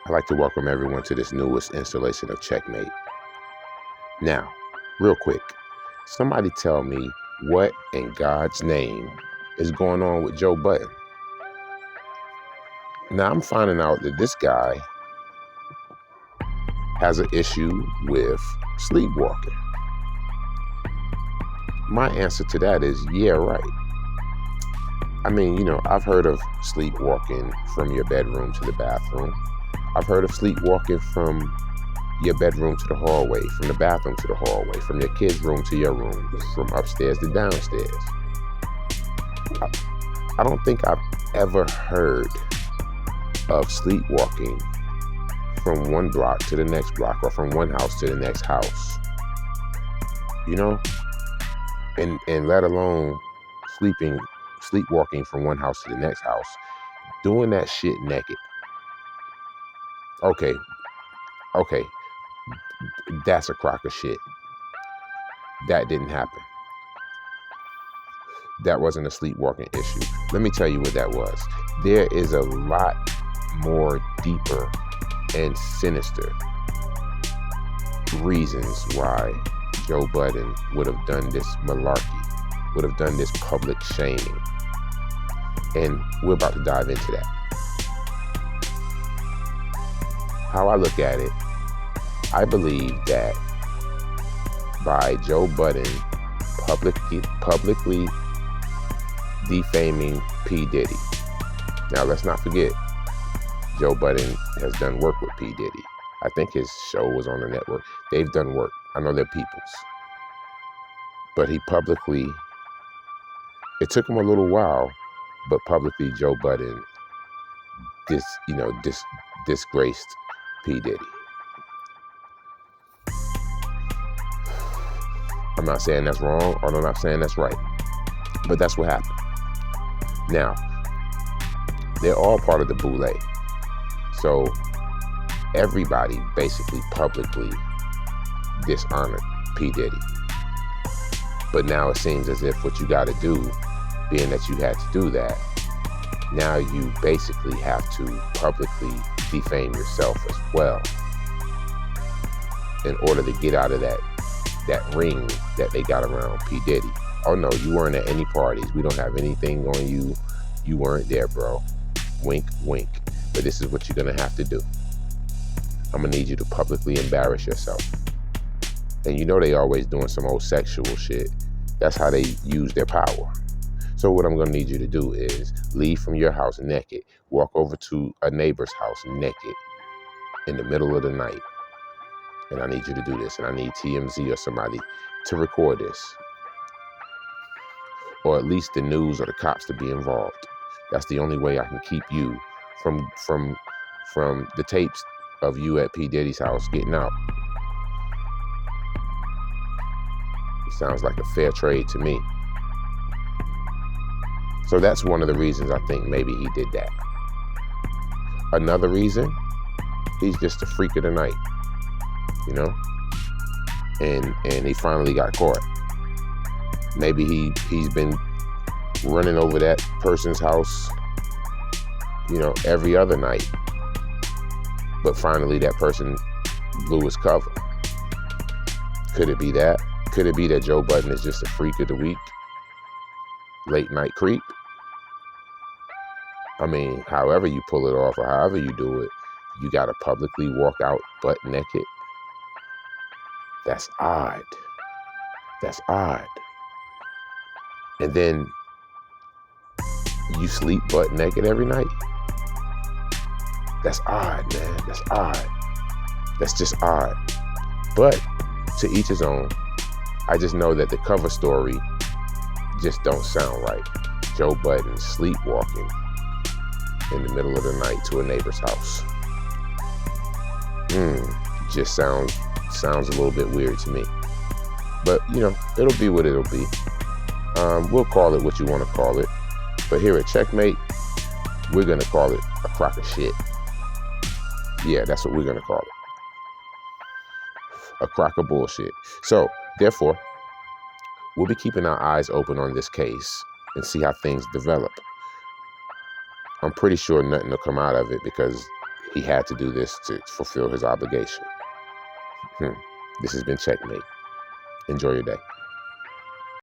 I'd like to welcome everyone to this newest installation of Checkmate. Now, real quick, somebody tell me what in God's name is going on with Joe Budden. Now, I'm finding out that this guy has an issue with sleepwalking. My answer to that is, yeah, right. I mean, I've heard of sleepwalking from your bedroom to the bathroom. I've heard of sleepwalking from your bedroom to the hallway, from the bathroom to the hallway, from your kid's room to your room, from upstairs to downstairs. I don't think I've ever heard of sleepwalking from one block to the next block or from one house to the next house. And let alone sleepwalking from one house to the next house, doing that shit naked. Okay, that's a crock of shit. That didn't happen. That wasn't a sleepwalking issue. Let me tell you what that was. There is a lot more deeper and sinister reasons why Joe Budden would have done this malarkey, would have done this public shaming. And we're about to dive into that. How I look at it, I believe that by Joe Budden publicly defaming P. Diddy. Now, let's not forget, Joe Budden has done work with P. Diddy. I think his show was on the network. They've done work. I know they're peoples. But he publicly, it took him a little while, but publicly Joe Budden disgraced P. Diddy. I'm not saying that's wrong, or I'm not saying that's right, but that's what happened. Now, they're all part of the boule. So everybody basically publicly dishonored P. Diddy. But now it seems as if what you got to do, being that you had to do that, now you basically have to publicly defame yourself as well in order to get out of that ring that they got around P. Diddy. Oh no, you weren't at any parties. We don't have anything on you. You weren't there, bro. Wink, wink. But this is what you're gonna have to do. I'm gonna need you to publicly embarrass yourself. And they always doing some old sexual shit. That's how they use their power. So what I'm gonna need you to do is leave from your house naked, walk over to a neighbor's house naked in the middle of the night. And I need you to do this. And I need TMZ or somebody to record this. Or at least the news or the cops to be involved. That's the only way I can keep you from the tapes of you at P. Diddy's house getting out. It sounds like a fair trade to me. So that's one of the reasons I think maybe he did that. Another reason, he's just a freak of the night, and he finally got caught. Maybe he's been running over that person's house, every other night. But finally that person blew his cover. Could it be that? Could it be that Joe Budden is just a freak of the week? Late night creep? I mean, however you pull it off or however you do it, you gotta publicly walk out butt naked. That's odd. That's odd. And then you sleep butt naked every night? That's odd, man. That's odd. That's just odd. But to each his own. I just know that the cover story just don't sound right. Joe Budden sleepwalking in the middle of the night to a neighbor's house. Just sounds a little bit weird to me. But, it'll be what it'll be. We'll call it what you want to call it. But here at Checkmate, we're going to call it a crock of shit. Yeah, that's what we're going to call it. A crock of bullshit. So, therefore, we'll be keeping our eyes open on this case and see how things develop. I'm pretty sure nothing will come out of it because He had to do this to fulfill his obligation. This has been Checkmate. Enjoy your day.